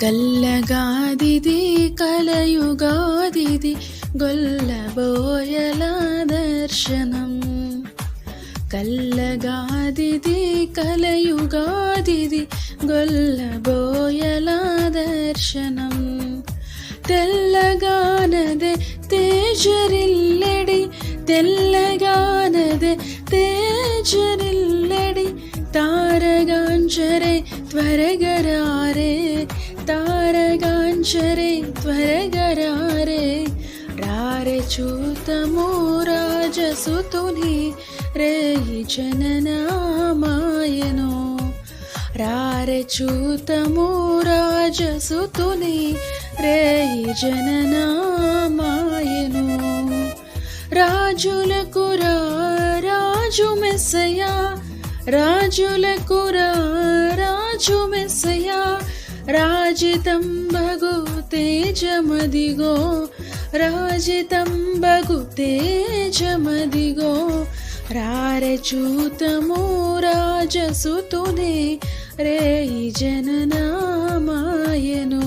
కల్లగాదిది కలయుగాదిది గొల్లబోయల దర్శనం. కల్లగాదిది కలయుగాదిది గొల్లబోయల దర్శనం. తెల్లగానదే తేజరిల్లెడి తెల్లగానదే తేజరిల్లెడి తారగాంచరే త్వరగరారే తారగాంచరే త్వరగరారే. రారే చూతము రాజసుతుని రేయి జననామాయను. రారే చూతము రాజసుతుని రేయి జననామాయను. రాజులకు రాజు మెస్సయా రాజులకు రాజు మెస్సయా. రాజితం బగు తేజమదిగో రాజితం బగు తేజమదిగో. రారే చూతము రాజసుతునే రేయి జననామాయను.